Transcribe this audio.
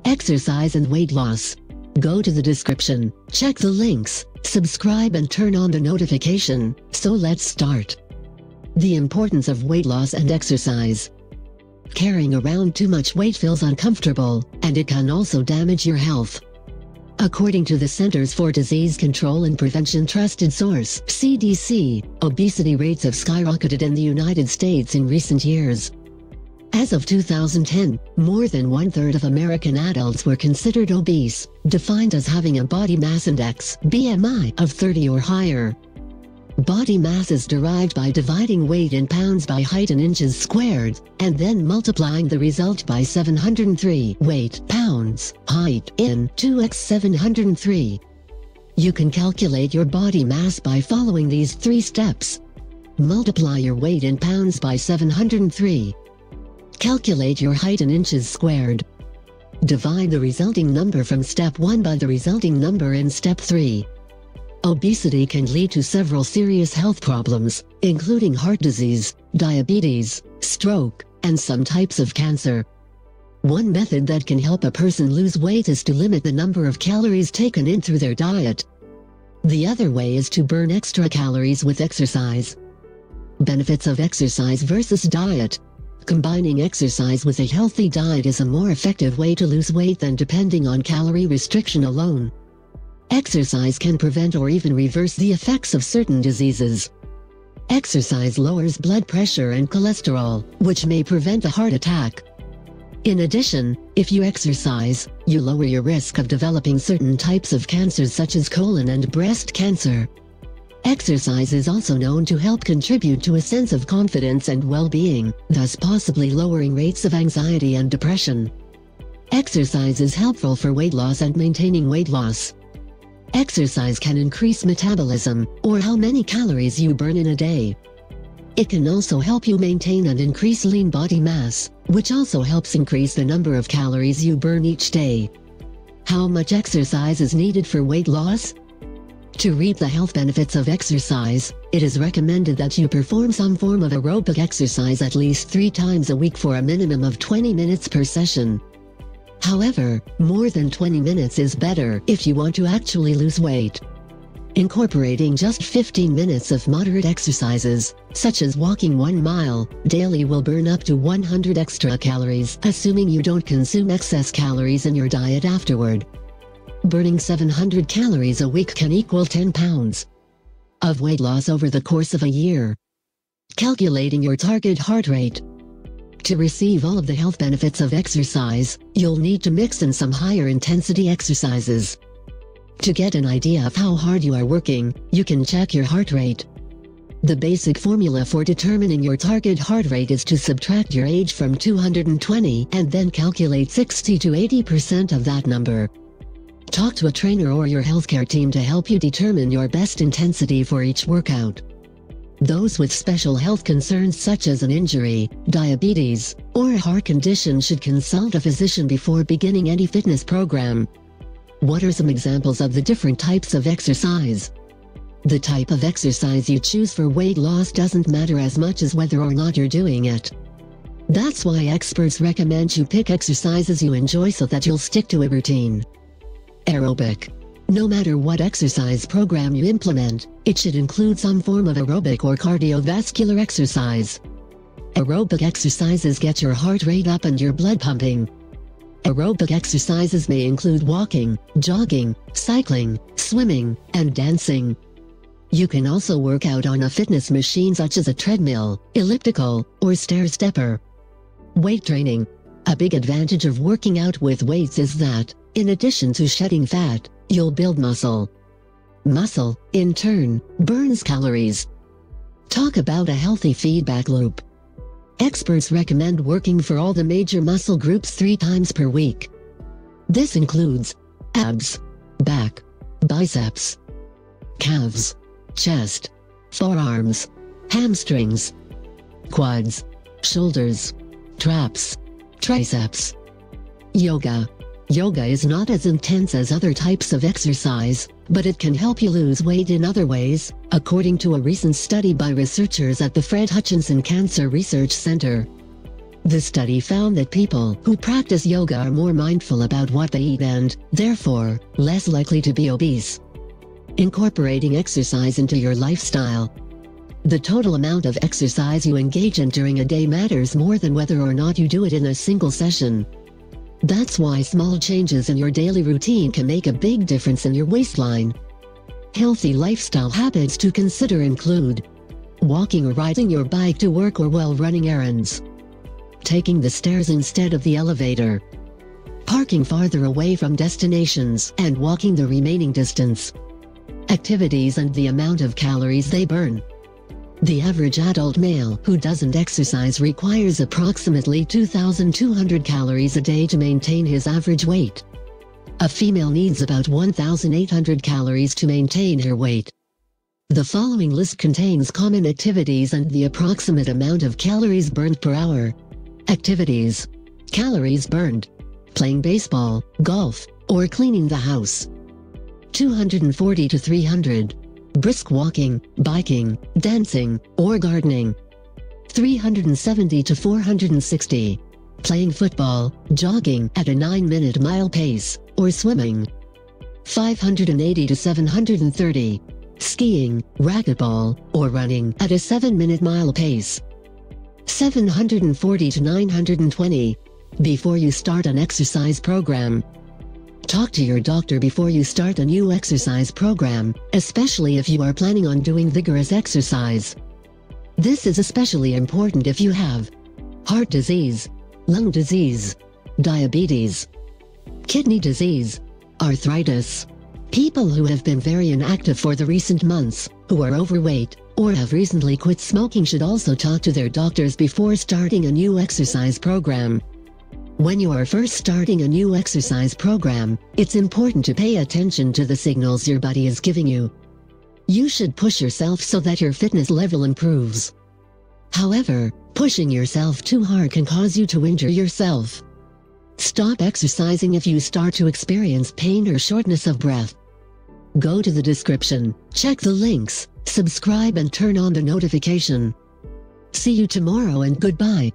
exercise and weight loss. Go to the description, check the links, subscribe and turn on the notification. So let's start. The importance of weight loss and exercise. Carrying around too much weight feels uncomfortable, and it can also damage your health. According to the Centers for Disease Control and Prevention Trusted source, CDC, obesity rates have skyrocketed in the United States in recent years. As of 2010, more than one-third of American adults were considered obese, defined as having a body mass index (BMI) of 30 or higher. Body mass is derived by dividing weight in pounds by height in inches squared, and then multiplying the result by 703 weight pounds, height in 2x 703. You can calculate your body mass by following these 3 steps. Multiply your weight in pounds by 703. Calculate your height in inches squared. Divide the resulting number from step 1 by the resulting number in step 3. Obesity can lead to several serious health problems, including heart disease, diabetes, stroke, and some types of cancer. One method that can help a person lose weight is to limit the number of calories taken in through their diet. The other way is to burn extra calories with exercise. Benefits of exercise versus diet. Combining exercise with a healthy diet is a more effective way to lose weight than depending on calorie restriction alone. Exercise can prevent or even reverse the effects of certain diseases. Exercise lowers blood pressure and cholesterol, which may prevent a heart attack. In addition, if you exercise, you lower your risk of developing certain types of cancers such as colon and breast cancer. Exercise is also known to help contribute to a sense of confidence and well-being, thus possibly lowering rates of anxiety and depression. Exercise is helpful for weight loss and maintaining weight loss. Exercise can increase metabolism, or how many calories you burn in a day. It can also help you maintain and increase lean body mass, which also helps increase the number of calories you burn each day. How much exercise is needed for weight loss? To reap the health benefits of exercise, it is recommended that you perform some form of aerobic exercise at least 3 times a week for a minimum of 20 minutes per session. However, more than 20 minutes is better if you want to actually lose weight. Incorporating just 15 minutes of moderate exercises, such as walking 1 mile, daily will burn up to 100 extra calories, assuming you don't consume excess calories in your diet afterward. Burning 700 calories a week can equal 10 pounds of weight loss over the course of a year. Calculating your target heart rate. To receive all of the health benefits of exercise, you'll need to mix in some higher intensity exercises. To get an idea of how hard you are working, you can check your heart rate. The basic formula for determining your target heart rate is to subtract your age from 220 and then calculate 60 to 80% of that number. Talk to a trainer or your healthcare team to help you determine your best intensity for each workout. Those with special health concerns such as an injury, diabetes, or a heart condition should consult a physician before beginning any fitness program. What are some examples of the different types of exercise? The type of exercise you choose for weight loss doesn't matter as much as whether or not you're doing it. That's why experts recommend you pick exercises you enjoy so that you'll stick to a routine. Aerobic. No matter what exercise program you implement, it should include some form of aerobic or cardiovascular exercise. Aerobic exercises get your heart rate up and your blood pumping. Aerobic exercises may include walking, jogging, cycling, swimming, and dancing. You can also work out on a fitness machine such as a treadmill, elliptical, or stair-stepper. Weight training. A big advantage of working out with weights is that, in addition to shedding fat, you'll build muscle. Muscle, in turn, burns calories. Talk about a healthy feedback loop. Experts recommend working for all the major muscle groups 3 times per week. This includes abs, back, biceps, calves, chest, forearms, hamstrings, quads, shoulders, traps, triceps. Yoga. Yoga is not as intense as other types of exercise, but it can help you lose weight in other ways, according to a recent study by researchers at the Fred Hutchinson Cancer Research Center. The study found that people who practice yoga are more mindful about what they eat and, therefore, less likely to be obese. Incorporating exercise into your lifestyle. The total amount of exercise you engage in during a day matters more than whether or not you do it in a single session. That's why small changes in your daily routine can make a big difference in your waistline. Healthy lifestyle habits to consider include walking or riding your bike to work or while running errands, taking the stairs instead of the elevator, parking farther away from destinations and walking the remaining distance, activities and the amount of calories they burn. The average adult male who doesn't exercise requires approximately 2,200 calories a day to maintain his average weight. A female needs about 1,800 calories to maintain her weight. The following list contains common activities and the approximate amount of calories burned per hour. Activities. Calories burned: playing baseball, golf, or cleaning the house. 240 to 300. Brisk walking, biking, dancing, or gardening. 370 to 460. Playing football, jogging at a 9-minute mile pace, or swimming. 580 to 730. Skiing, racquetball, or running at a 7-minute mile pace. 740 to 920. Before you start an exercise program. Talk to your doctor before you start a new exercise program, especially if you are planning on doing vigorous exercise. This is especially important if you have heart disease, lung disease, diabetes, kidney disease, arthritis, people who have been very inactive for the recent months, who are overweight, or have recently quit smoking should also talk to their doctors before starting a new exercise program. When you are first starting a new exercise program, it's important to pay attention to the signals your body is giving you. You should push yourself so that your fitness level improves. However, pushing yourself too hard can cause you to injure yourself. Stop exercising if you start to experience pain or shortness of breath. Go to the description, check the links, subscribe and turn on the notification. See you tomorrow and goodbye.